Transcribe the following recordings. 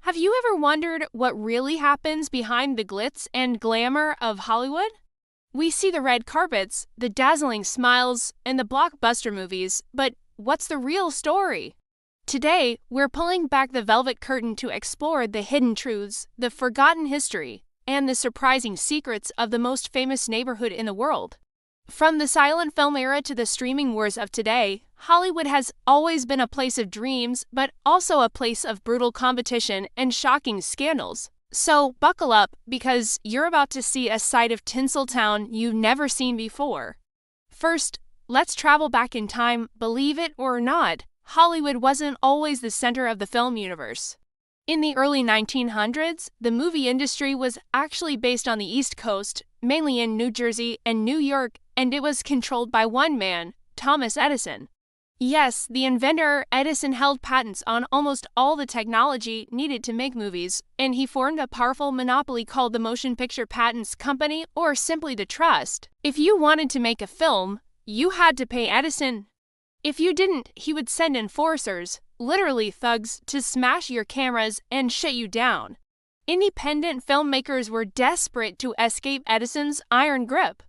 Have you ever wondered what really happens behind the glitz and glamour of Hollywood? We see the red carpets, the dazzling smiles, and the blockbuster movies, but what's the real story? Today, we're pulling back the velvet curtain to explore the hidden truths, the forgotten history, and the surprising secrets of the most famous neighborhood in the world. From the silent film era to the streaming wars of today, Hollywood has always been a place of dreams, but also a place of brutal competition and shocking scandals. So buckle up, because you're about to see a side of Tinseltown you've never seen before. First, let's travel back in time. Believe it or not, Hollywood wasn't always the center of the film universe. In the early 1900s, the movie industry was actually based on the East Coast, mainly in New Jersey and New York, and it was controlled by one man, Thomas Edison. Yes, the inventor Edison held patents on almost all the technology needed to make movies, and he formed a powerful monopoly called the Motion Picture Patents Company, or simply the Trust. If you wanted to make a film, you had to pay Edison. If you didn't, he would send enforcers, literally thugs, to smash your cameras and shut you down. Independent filmmakers were desperate to escape Edison's iron grip.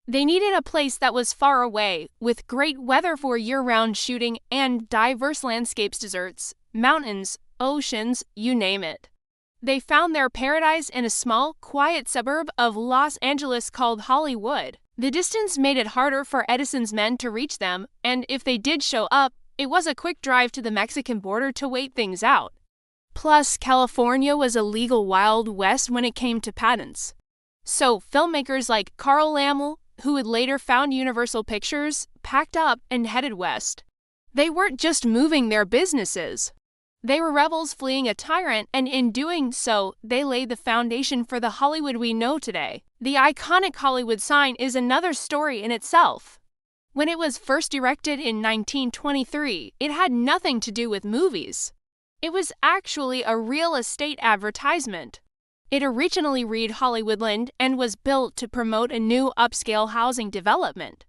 They needed a place that was far away, with great weather for year-round shooting and diverse landscapes, deserts, mountains, oceans, you name it. They found their paradise in a small, quiet suburb of Los Angeles called Hollywood. The distance made it harder for Edison's men to reach them, and if they did show up, it was a quick drive to the Mexican border to wait things out. Plus, California was a legal Wild West when it came to patents. So, filmmakers like Carl Laemmle, who would later found Universal Pictures, packed up and headed west. They weren't just moving their businesses. They were rebels fleeing a tyrant, and in doing so, they laid the foundation for the Hollywood we know today. The iconic Hollywood sign is another story in itself. When it was first erected in 1923, it had nothing to do with movies. It was actually a real estate advertisement. It originally read Hollywoodland and was built to promote a new upscale housing development.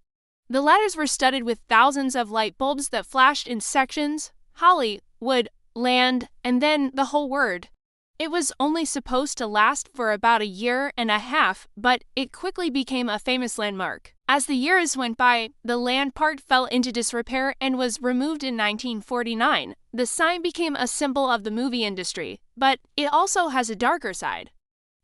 The letters were studded with thousands of light bulbs that flashed in sections: Holly, wood, land, and then the whole word. It was only supposed to last for about a year and a half, but it quickly became a famous landmark. As the years went by, the land part fell into disrepair and was removed in 1949. The sign became a symbol of the movie industry, but it also has a darker side.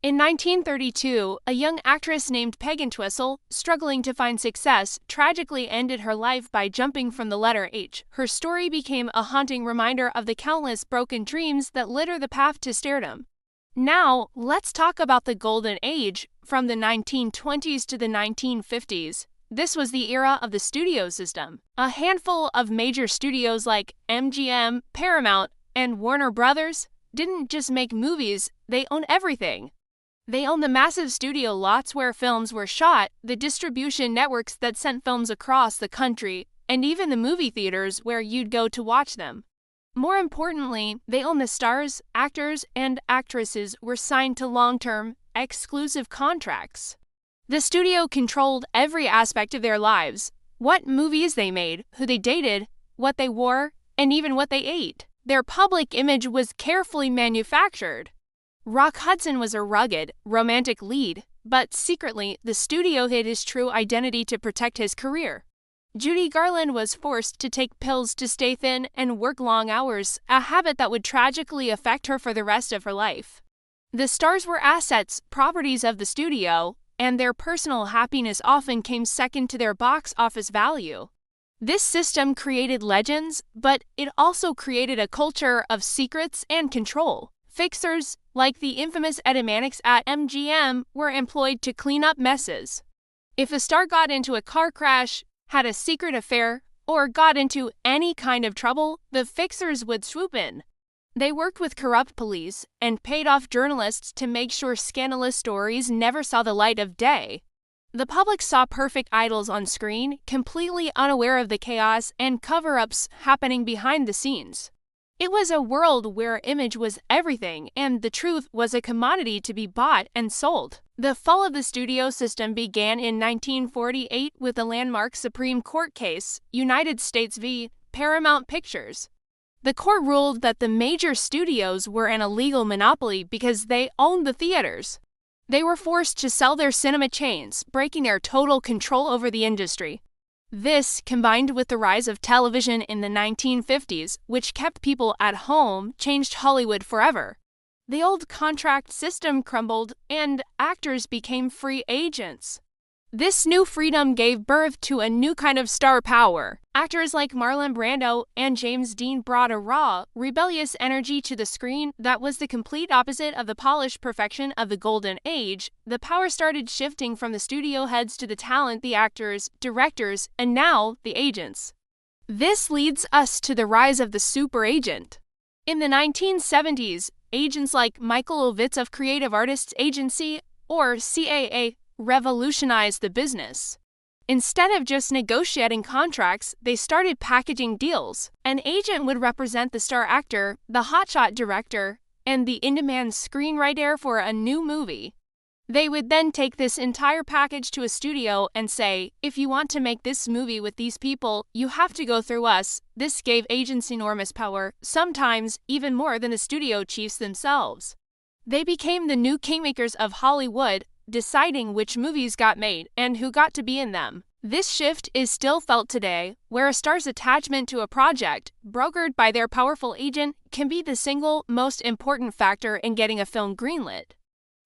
In 1932, a young actress named Peg Entwistle, struggling to find success, tragically ended her life by jumping from the letter H. Her story became a haunting reminder of the countless broken dreams that litter the path to stardom. Now, let's talk about the Golden Age, from the 1920s to the 1950s. This was the era of the studio system. A handful of major studios like MGM, Paramount, and Warner Brothers didn't just make movies, they owned everything. They owned the massive studio lots where films were shot, the distribution networks that sent films across the country, and even the movie theaters where you'd go to watch them. More importantly, they owned the stars, actors, and actresses were signed to long-term, exclusive contracts. The studio controlled every aspect of their lives: what movies they made, who they dated, what they wore, and even what they ate. Their public image was carefully manufactured. Rock Hudson was a rugged, romantic lead, but secretly, the studio hid his true identity to protect his career. Judy Garland was forced to take pills to stay thin and work long hours, a habit that would tragically affect her for the rest of her life. The stars were assets, properties of the studio, and their personal happiness often came second to their box office value. This system created legends, but it also created a culture of secrets and control. Fixers, like the infamous Eddie Mannix at MGM, were employed to clean up messes. If a star got into a car crash, had a secret affair, or got into any kind of trouble, the fixers would swoop in. They worked with corrupt police and paid off journalists to make sure scandalous stories never saw the light of day. The public saw perfect idols on screen, completely unaware of the chaos and cover-ups happening behind the scenes. It was a world where image was everything, and the truth was a commodity to be bought and sold. The fall of the studio system began in 1948 with the landmark Supreme Court case, United States v. Paramount Pictures. The court ruled that the major studios were an illegal monopoly because they owned the theaters. They were forced to sell their cinema chains, breaking their total control over the industry. This, combined with the rise of television in the 1950s, which kept people at home, changed Hollywood forever. The old contract system crumbled, and actors became free agents. This new freedom gave birth to a new kind of star power. Actors like Marlon Brando and James Dean brought a raw, rebellious energy to the screen that was the complete opposite of the polished perfection of the Golden Age. The power started shifting from the studio heads to the talent, the actors, directors, and now the agents. This leads us to the rise of the super agent. In the 1970s, agents like Michael Ovitz of Creative Artists Agency, or CAA, revolutionized the business. Instead of just negotiating contracts, they started packaging deals. An agent would represent the star actor, the hotshot director, and the in-demand screenwriter for a new movie. They would then take this entire package to a studio and say, if you want to make this movie with these people, you have to go through us. This gave agents enormous power, sometimes even more than the studio chiefs themselves. They became the new kingmakers of Hollywood, deciding which movies got made and who got to be in them. This shift is still felt today, where a star's attachment to a project, brokered by their powerful agent, can be the single most important factor in getting a film greenlit.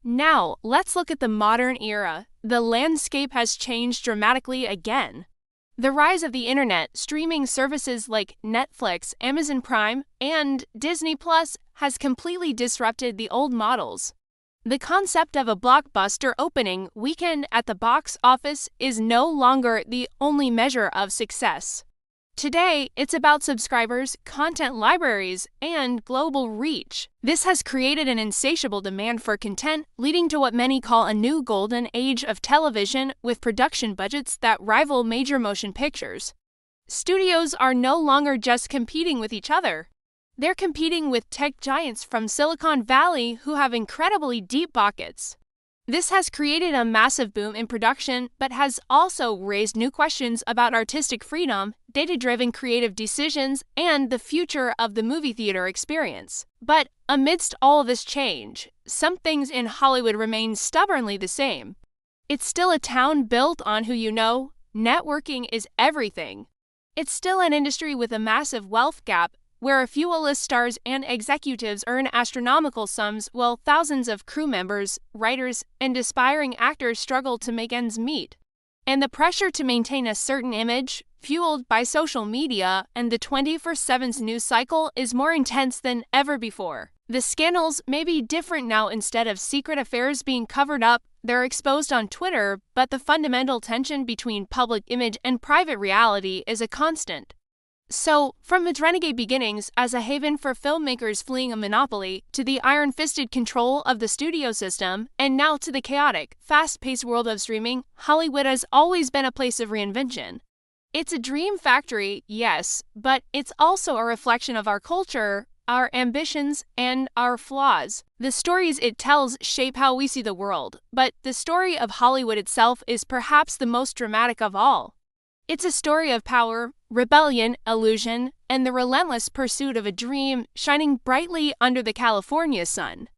Now, let's look at the modern era. The landscape has changed dramatically again. The rise of the internet, streaming services like Netflix, Amazon Prime, and Disney Plus has completely disrupted the old models. The concept of a blockbuster opening weekend at the box office is no longer the only measure of success. Today, it's about subscribers, content libraries, and global reach. This has created an insatiable demand for content, leading to what many call a new golden age of television with production budgets that rival major motion pictures. Studios are no longer just competing with each other. They're competing with tech giants from Silicon Valley who have incredibly deep pockets. This has created a massive boom in production, but has also raised new questions about artistic freedom, data-driven creative decisions, and the future of the movie theater experience. But amidst all this change, some things in Hollywood remain stubbornly the same. It's still a town built on who you know. Networking is everything. It's still an industry with a massive wealth gap, where a few A-list stars and executives earn astronomical sums while thousands of crew members, writers, and aspiring actors struggle to make ends meet. And the pressure to maintain a certain image, fueled by social media and the 24/7 news cycle, is more intense than ever before. The scandals may be different now. Instead of secret affairs being covered up, they're exposed on Twitter, but the fundamental tension between public image and private reality is a constant. So, from its renegade beginnings as a haven for filmmakers fleeing a monopoly, to the iron-fisted control of the studio system, and now to the chaotic, fast-paced world of streaming, Hollywood has always been a place of reinvention. It's a dream factory, yes, but it's also a reflection of our culture, our ambitions, and our flaws. The stories it tells shape how we see the world, but the story of Hollywood itself is perhaps the most dramatic of all. It's a story of power, rebellion, illusion, and the relentless pursuit of a dream shining brightly under the California sun.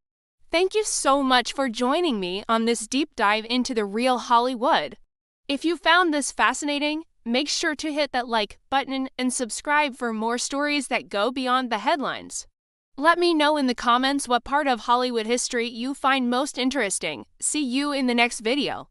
Thank you so much for joining me on this deep dive into the real Hollywood. If you found this fascinating, make sure to hit that like button and subscribe for more stories that go beyond the headlines. Let me know in the comments what part of Hollywood history you find most interesting. See you in the next video.